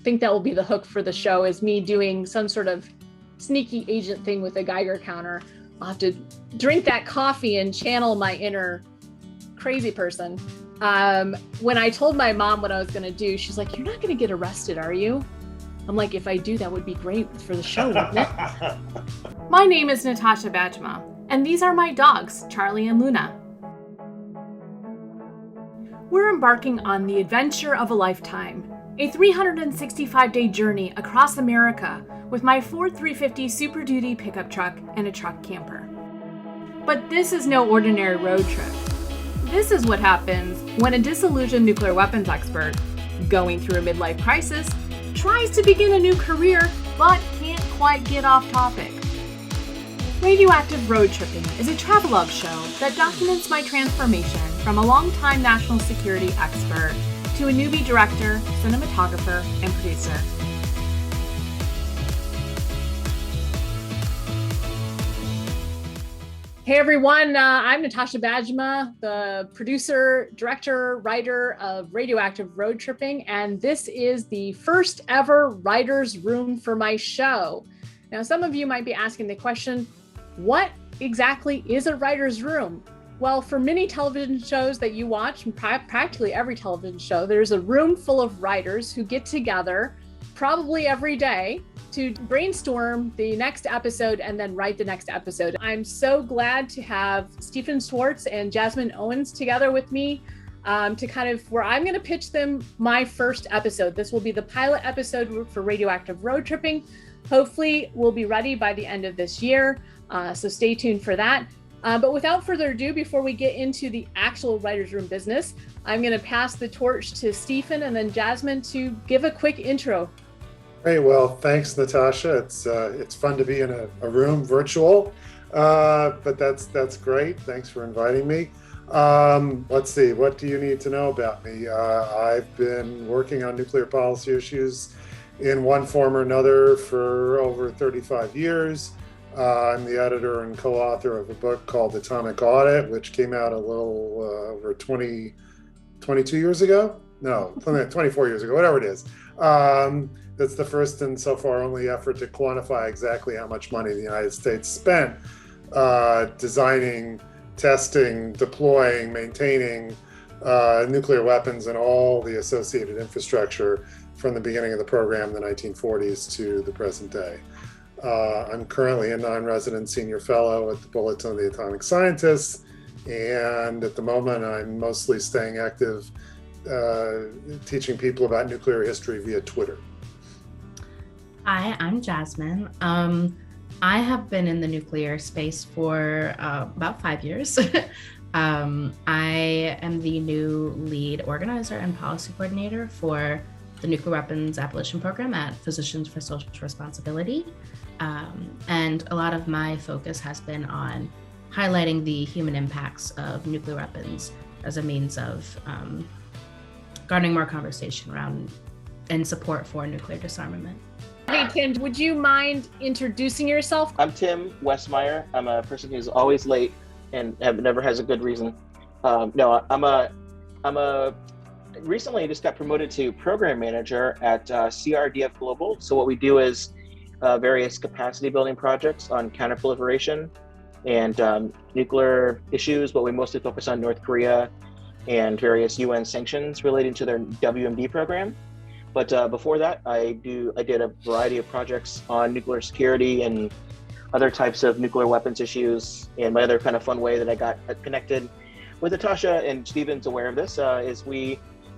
think that will be the hook for the show, is me doing some sort of sneaky agent thing with a Geiger counter. I'll have to drink that coffee and channel my inner crazy person. When I told my mom what I was going to do, she's like, "You're not going to get arrested, are you?" I'm like, "If I do, that would be great for the show, wouldn't it?" My name is Natasha Bajma, and these are my dogs, Charlie and Luna. We're embarking on the adventure of a lifetime, a 365-day journey across America with my Ford 350 Super Duty pickup truck and a truck camper. But this is no ordinary road trip. This is what happens when a disillusioned nuclear weapons expert, going through a midlife crisis, tries to begin a new career but can't quite get off topic. Radioactive RoadTrippin is a travelogue show that documents my transformation from a longtime national security expert to a newbie director, cinematographer, and producer. Hey everyone, I'm Natasha Bajma, the producer, director, writer of Radioactive RoadTrippin, and this is the first ever writer's room for my show. Now, some of you might be asking the question, what exactly is a writer's room? Well, for many television shows that you watch, practically every television show, there's a room full of writers who get together probably every day to brainstorm the next episode and then write the next episode. I'm so glad to have Stephen Schwartz and Jasmine Owens together with me to kind of, where I'm going to pitch them my first episode. This will be the pilot episode for Radioactive RoadTrippin. Hopefully we'll be ready by the end of this year. So stay tuned for that. But without further ado, before we get into the actual writer's room business, I'm going to pass the torch to Stephen and then Jasmine to give a quick intro. Great. Well, thanks, Natasha. It's fun to be in a room virtual, but that's great. Thanks for inviting me. Let's see. What do you need to know about me? I've been working on nuclear policy issues in one form or another for over 35 years. I'm the editor and co-author of a book called Atomic Audit, which came out a little over 22 years ago. No, 24 years ago, whatever it is. That's the first and so far only effort to quantify exactly how much money the United States spent designing, testing, deploying, maintaining nuclear weapons and all the associated infrastructure from the beginning of the program in the 1940s to the present day. I'm currently a non-resident senior fellow at the Bulletin of the Atomic Scientists, and at the moment I'm mostly staying active teaching people about nuclear history via Twitter. Hi, I'm Jasmine. I have been in the nuclear space for about 5 years. I am the new lead organizer and policy coordinator for the Nuclear Weapons Abolition Program at Physicians for Social Responsibility. And a lot of my focus has been on highlighting the human impacts of nuclear weapons as a means of garnering more conversation around and support for nuclear disarmament. Hey Tim, would you mind introducing yourself? I'm Tim Westmeyer. I'm a person who's always late and never has a good reason. Recently I just got promoted to program manager at CRDF Global. So what we do is various capacity building projects on counterproliferation and nuclear issues, but we mostly focus on North Korea and various UN sanctions relating to their WMD program. But before that, I did a variety of projects on nuclear security and other types of nuclear weapons issues. And my other kind of fun way that I got connected with Natasha, and Stephen's aware of this, is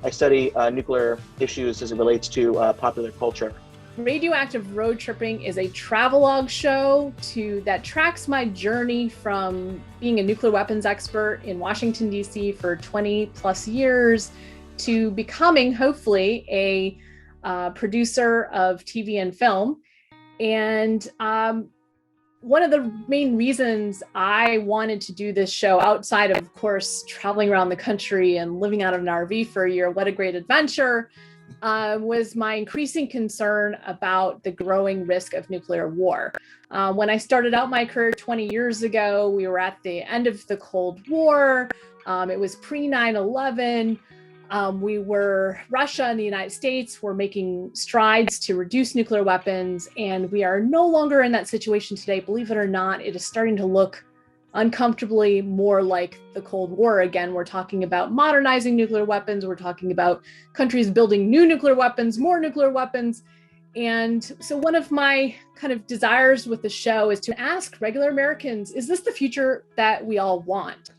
I study nuclear issues as it relates to popular culture. Radioactive RoadTrippin is a travelogue show that tracks my journey from being a nuclear weapons expert in Washington, D.C. for 20 plus years to becoming, hopefully, a producer of TV and film. And one of the main reasons I wanted to do this show, outside of course, traveling around the country and living out of an RV for a year, what a great adventure, was my increasing concern about the growing risk of nuclear war. When I started out my career 20 years ago, we were at the end of the Cold War. It was pre 9/11. Russia and the United States were making strides to reduce nuclear weapons, and we are no longer in that situation today. Believe it or not, it is starting to look uncomfortably more like the Cold War again. We're talking about modernizing nuclear weapons. We're talking about countries building new nuclear weapons, more nuclear weapons. And so one of my kind of desires with the show is to ask regular Americans, is this the future that we all want?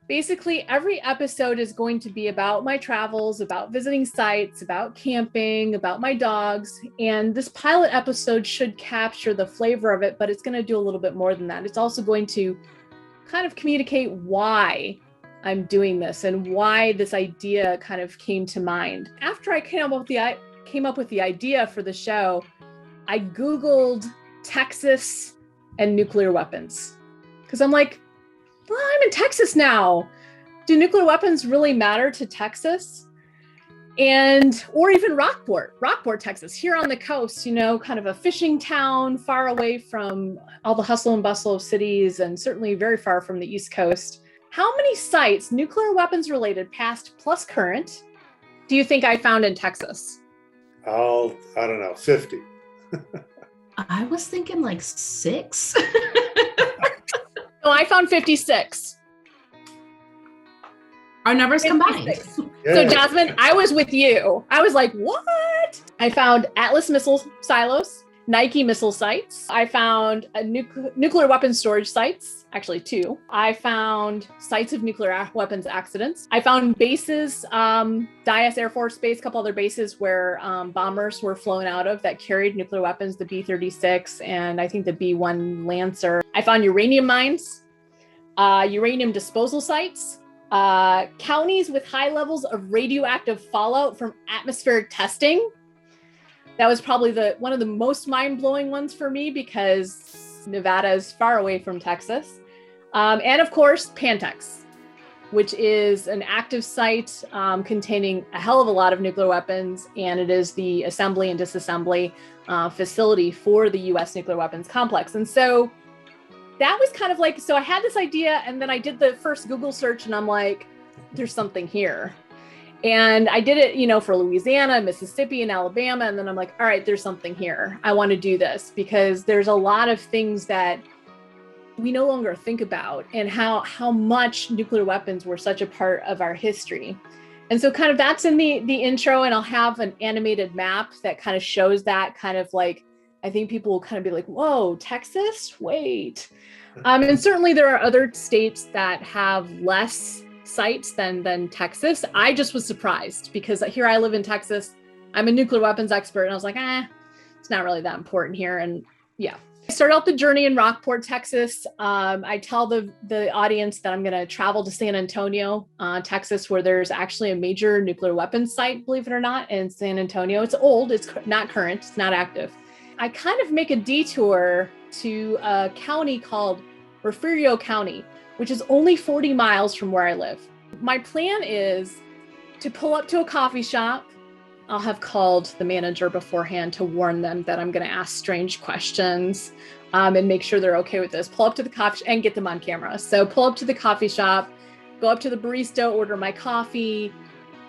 Basically, every episode is going to be about my travels, about visiting sites, about camping, about my dogs. And this pilot episode should capture the flavor of it, but it's going to do a little bit more than that. It's also going to kind of communicate why I'm doing this and why this idea kind of came to mind. After I came up with the idea for the show, I Googled Texas and nuclear weapons. Because I'm like, well, I'm in Texas now. Do nuclear weapons really matter to Texas? Or even Rockport, Texas, here on the coast, kind of a fishing town far away from all the hustle and bustle of cities and certainly very far from the East Coast. How many sites, nuclear weapons related, past plus current, do you think I found in Texas? I don't know, 50. I was thinking like 6. No, I found 56. Our numbers combined. Yeah. So Jasmine, I was with you. I was like, what? I found Atlas missile silos, Nike missile sites. I found a nuclear weapons storage sites, actually 2. I found sites of nuclear weapons accidents. I found bases, Dyess Air Force Base, a couple other bases where bombers were flown out of that carried nuclear weapons, the B-36 and I think the B-1 Lancer. I found uranium mines, uranium disposal sites, counties with high levels of radioactive fallout from atmospheric testing. That was probably one of the most mind-blowing ones for me because Nevada is far away from Texas. And of course, Pantex, which is an active site containing a hell of a lot of nuclear weapons. And it is the assembly and disassembly facility for the US nuclear weapons complex. And so that was kind of like, so I had this idea and then I did the first Google search and I'm like, there's something here. And I did it, for Louisiana, Mississippi, and Alabama. And then I'm like, all right, there's something here. I want to do this because there's a lot of things that we no longer think about and how much nuclear weapons were such a part of our history. And so kind of that's in the intro, and I'll have an animated map that kind of shows that kind of like, I think people will kind of be like, whoa, Texas, wait. And certainly there are other states that have less sites than Texas. I just was surprised because here I live in Texas. I'm a nuclear weapons expert. And I was like, it's not really that important here. And yeah, I start out the journey in Rockport, Texas. I tell the audience that I'm going to travel to San Antonio, Texas, where there's actually a major nuclear weapons site, believe it or not, in San Antonio. It's old. It's not current. It's not active. I kind of make a detour to a county called Refugio County, which is only 40 miles from where I live. My plan is to pull up to a coffee shop. I'll have called the manager beforehand to warn them that I'm going to ask strange questions and make sure they're okay with this. Pull up to the coffee and get them on camera. So pull up to the coffee shop, go up to the barista, order my coffee,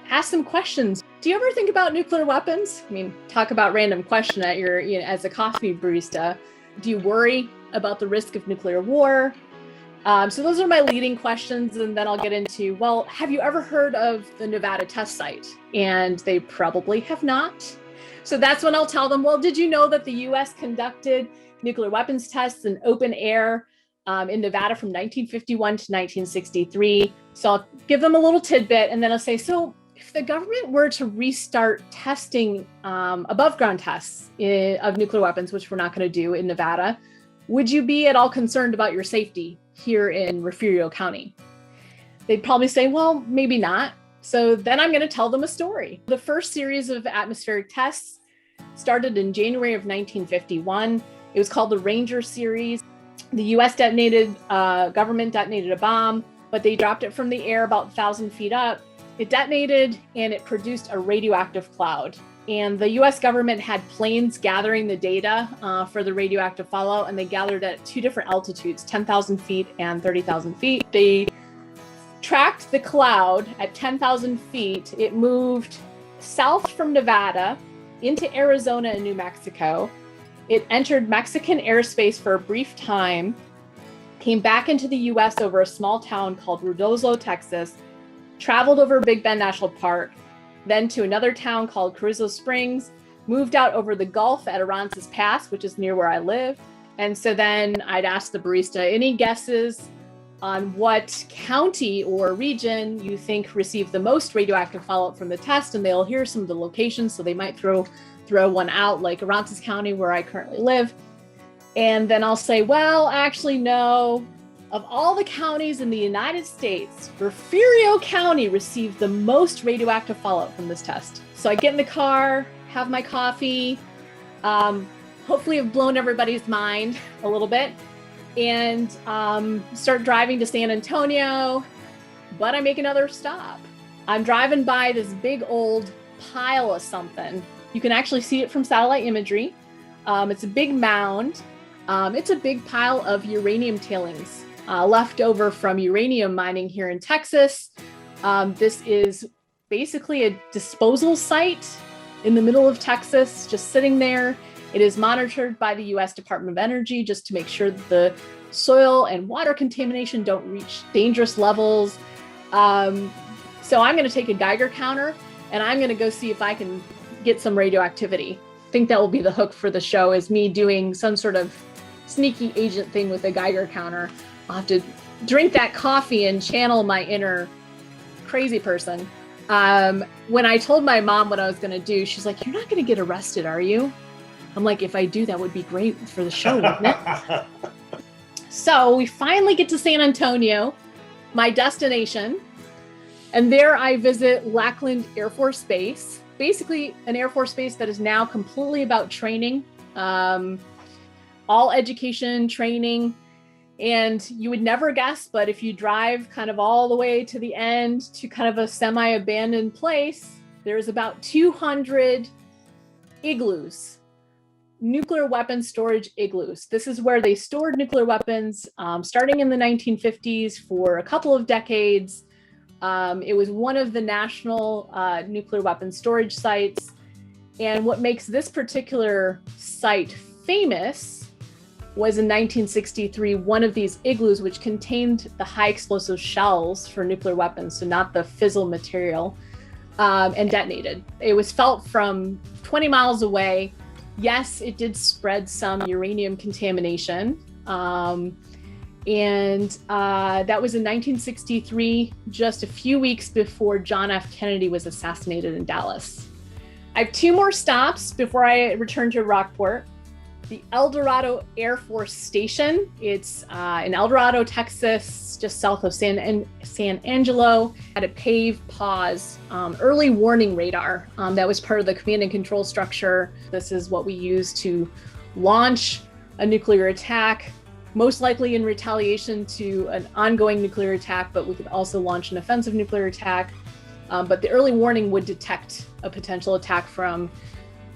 ask them questions. Do you ever think about nuclear weapons? I mean, talk about random question at your, as a coffee barista. Do you worry about the risk of nuclear war? So those are my leading questions. And then I'll get into, well, have you ever heard of the Nevada test site? And they probably have not. So that's when I'll tell them, well, did you know that the US conducted nuclear weapons tests in open air in Nevada from 1951 to 1963? So I'll give them a little tidbit and then I'll say, so if the government were to restart testing above ground tests of nuclear weapons, which we're not going to do in Nevada, would you be at all concerned about your safety here in Refugio County? They'd probably say, well, maybe not. So then I'm going to tell them a story. The first series of atmospheric tests started in January of 1951. It was called the Ranger series. The US government detonated a bomb, but they dropped it from the air about 1,000 feet up. It detonated and it produced a radioactive cloud. And the US government had planes gathering the data for the radioactive fallout, and they gathered at 2 different altitudes, 10,000 feet and 30,000 feet. They tracked the cloud at 10,000 feet. It moved south from Nevada into Arizona and New Mexico. It entered Mexican airspace for a brief time, came back into the US over a small town called Ruidoso, Texas, traveled over Big Bend National Park, then to another town called Carrizo Springs, moved out over the Gulf at Aransas Pass, which is near where I live. And so then I'd ask the barista, any guesses on what county or region you think received the most radioactive fallout from the test? And they'll hear some of the locations, so they might throw one out, like Aransas County, where I currently live. And then I'll say, well, actually, no. Of all the counties in the United States, Refugio County received the most radioactive fallout from this test. So I get in the car, have my coffee, hopefully have blown everybody's mind a little bit, and start driving to San Antonio, but I make another stop. I'm driving by this big old pile of something. You can actually see it from satellite imagery. It's a big mound. It's a big pile of uranium tailings left over from uranium mining here in Texas. This is basically a disposal site in the middle of Texas, just sitting there. It is monitored by the US Department of Energy just to make sure that the soil and water contamination don't reach dangerous levels. So I'm going to take a Geiger counter and I'm going to go see if I can get some radioactivity. I think that will be the hook for the show, is me doing some sort of sneaky agent thing with a Geiger counter. I'll have to drink that coffee and channel my inner crazy person. When I told my mom what I was going to do, she's like, "You're not going to get arrested, are you?" I'm like, "If I do, that would be great for the show, wouldn't it?" So we finally get to San Antonio, my destination. And there I visit Lackland Air Force Base, basically an Air Force base that is now completely about training, all education, training. And you would never guess, but if you drive kind of all the way to the end to kind of a semi-abandoned place, there's about 200 igloos, nuclear weapons storage igloos. This is where they stored nuclear weapons starting in the 1950s for a couple of decades. It was one of the national nuclear weapons storage sites. And what makes this particular site famous was in 1963, one of these igloos, which contained the high explosive shells for nuclear weapons, so not the fissile material, and detonated. It was felt from 20 miles away. Yes, it did spread some uranium contamination. That was in 1963, just a few weeks before John F. Kennedy was assassinated in Dallas. I have two more stops before I return to Rockport. The Eldorado Air Force Station. It's in Eldorado, Texas, just south of San Angelo, had a PAVE pause early warning radar that was part of the command and control structure. This is what we use to launch a nuclear attack, most likely in retaliation to an ongoing nuclear attack, but we could also launch an offensive nuclear attack. But the early warning would detect a potential attack from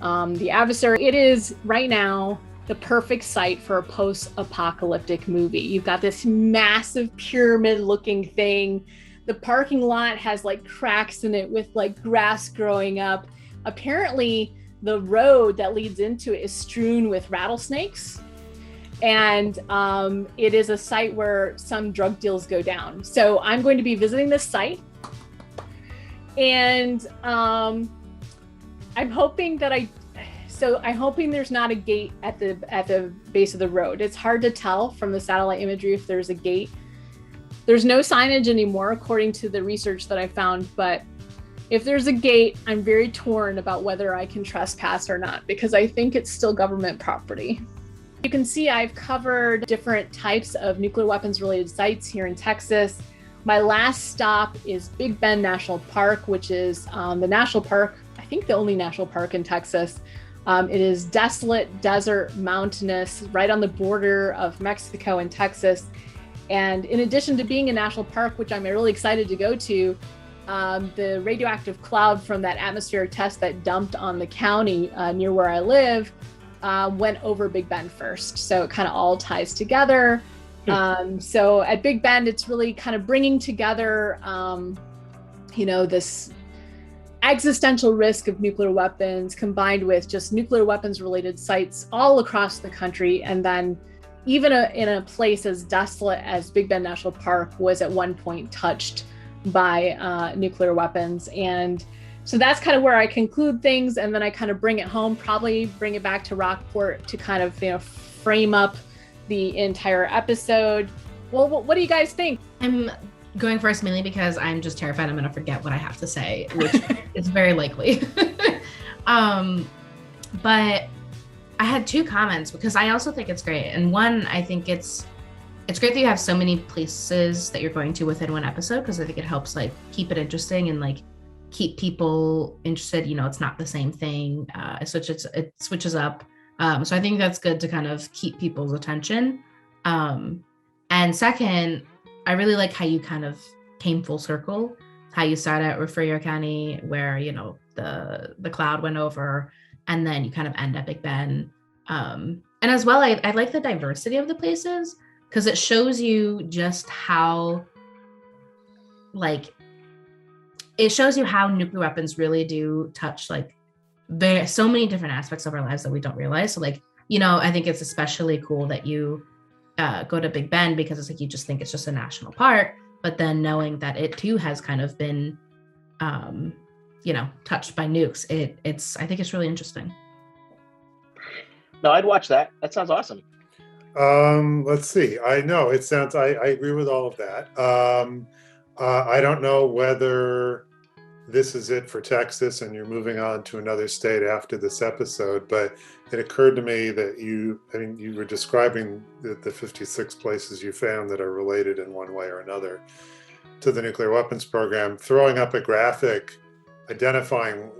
the adversary. It is right now the perfect site for a post-apocalyptic movie. You've got this massive pyramid-looking thing. The parking lot has like cracks in it with like grass growing up. Apparently, the road that leads into it is strewn with rattlesnakes. And it is a site where some drug deals go down. So I'm going to be visiting this site. And I'm hoping that I'm hoping there's not a gate at the base of the road. It's hard to tell from the satellite imagery if there's a gate. There's no signage anymore, according to the research that I found. But if there's a gate, I'm very torn about whether I can trespass or not, because I think it's still government property. You can see I've covered different types of nuclear weapons related sites here in Texas. My last stop is Big Bend National Park, which is the national park, I think the only national park in Texas. It is desolate, desert, mountainous, right on the border of Mexico and Texas. And in addition to being a national park, which I'm really excited to go to, the radioactive cloud from that atmospheric test that dumped on the county near where I live went over Big Bend first. So it kind of all ties together. So at Big Bend, it's really kind of bringing together, this existential risk of nuclear weapons combined with just nuclear weapons related sites all across the country. And then even in a place as desolate as Big Bend National Park was at one point touched by nuclear weapons. And so that's kind of where I conclude things. And then I kind of bring it home, probably bring it back to Rockport to kind of, frame up the entire episode. Well, what do you guys think? I'm going first mainly because I'm just terrified I'm going to forget what I have to say, which is very likely. But I had two comments because I also think it's great. And one, I think it's great that you have so many places that you're going to within one episode, because I think it helps like keep it interesting and like keep people interested. It's not the same thing. It switches up. So I think that's good to kind of keep people's attention. And second, I really like how you kind of came full circle, how you started at Refugio County where, the cloud went over, and then you kind of end at Big Bend. And as well, I like the diversity of the places because it shows you just how, it shows you how nuclear weapons really do touch, there are so many different aspects of our lives that we don't realize. So, I think it's especially cool that you go to Big Bend because it's like you just think it's just a national park, but then knowing that it too has kind of been, touched by nukes, I think it's really interesting. No, I'd watch that. That sounds awesome. Let's see. I know it sounds. I agree with all of that. I don't know whether this is it for Texas and you're moving on to another state after this episode, but it occurred to me that you were describing the 56 places you found that are related in one way or another to the nuclear weapons program, throwing up a graphic identifying,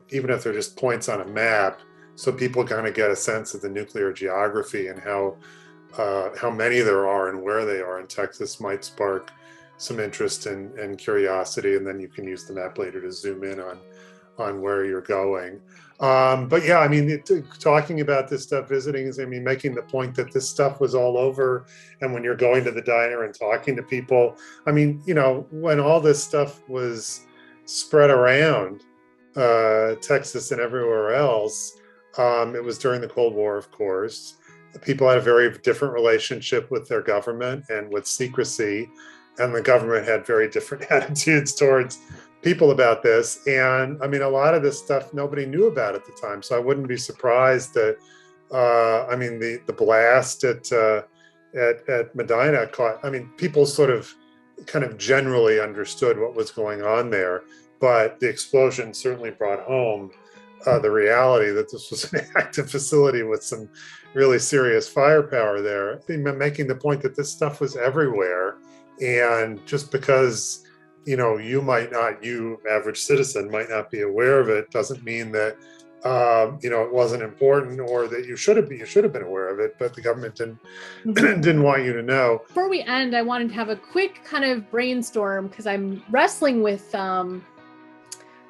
even if they're just points on a map, so people kind of get a sense of the nuclear geography and how many there are and where they are in Texas might spark some interest and curiosity, and then you can use the map later to zoom in on where you're going. But yeah, talking about this stuff, visiting is, making the point that this stuff was all over, and when you're going to the diner and talking to people, when all this stuff was spread around Texas and everywhere else, it was during the Cold War, of course. People had a very different relationship with their government and with secrecy, and the government had very different attitudes towards people about this. And a lot of this stuff nobody knew about at the time. So I wouldn't be surprised that, the blast at Medina caught, people sort of kind of generally understood what was going on there, but the explosion certainly brought home the reality that this was an active facility with some really serious firepower there, making the point that this stuff was everywhere. And just because, you average citizen might not be aware of it, doesn't mean that, it wasn't important or that you should have been aware of it, but the government didn't want you to know. Before we end, I wanted to have a quick kind of brainstorm because I'm wrestling with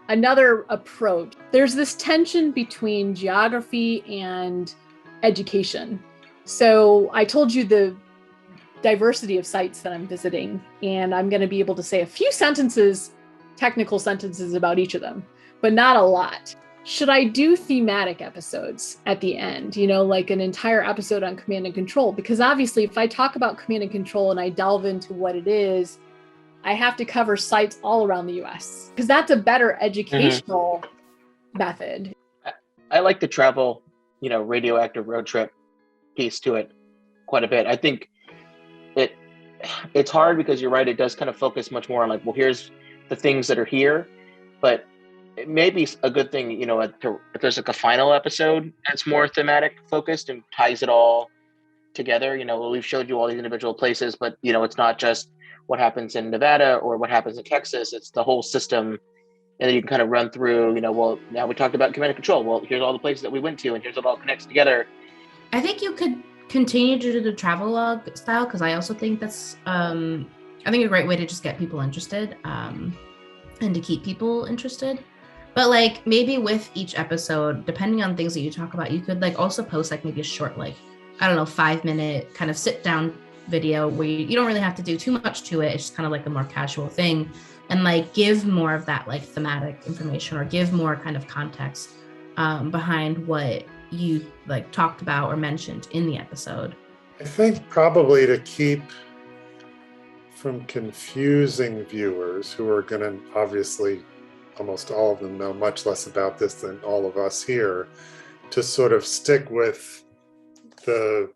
another approach. There's this tension between geography and education. So I told you the diversity of sites that I'm visiting, and I'm going to be able to say a few technical sentences about each of them, but not a lot. Should I do thematic episodes at the end, like an entire episode on command and control? Because obviously if I talk about command and control and I delve into what it is, I have to cover sites all around the US because that's a better educational method. I like the travel, radioactive road trip piece to it quite a bit. I think it's hard because you're right. It does kind of focus much more on here's the things that are here, but it may be a good thing, if there's a final episode that's more thematic focused and ties it all together. We've showed you all these individual places, but it's not just what happens in Nevada or what happens in Texas. It's the whole system. And then you can kind of run through, well, now we talked about command and control. Well, here's all the places that we went to and here's what all connects together. I think you could continue to do the travel log style because I also think that's, a great way to just get people interested and to keep people interested. But maybe with each episode, depending on things that you talk about, you could also post maybe a short, 5-minute kind of sit down video where you don't really have to do too much to it. It's just kind of like a more casual thing, and like give more of that like thematic information or give more kind of context behind what you like talked about or mentioned in the episode. I think probably to keep from confusing viewers who are going to obviously, almost all of them know much less about this than all of us here, to sort of stick with the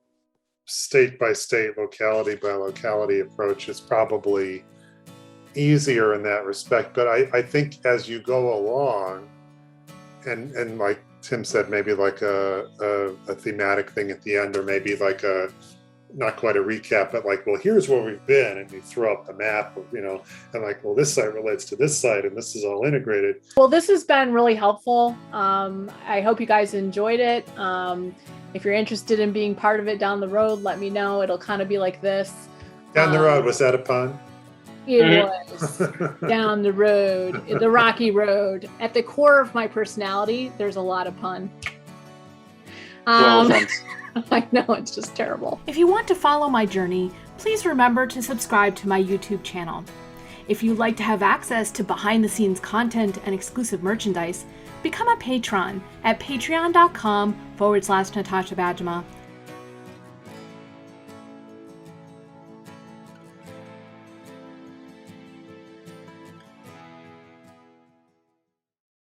state by state, locality by locality approach is probably easier in that respect. But I think as you go along, and like Tim said, maybe like a thematic thing at the end, or maybe like a, not quite a recap, but like, well, here's where we've been, and you throw up the map of, and like, well, this site relates to this site, and this is all integrated. Well, this has been really helpful. I hope you guys enjoyed it. If you're interested in being part of it down the road, let me know. It'll kind of be like this. Down the road, was that a pun? It was down the road, the rocky road. At the core of my personality, there's a lot of pun. I know, it's just terrible. If you want to follow my journey, please remember to subscribe to my YouTube channel. If you'd like to have access to behind-the-scenes content and exclusive merchandise, become a patron at patreon.com/Natasha Bajma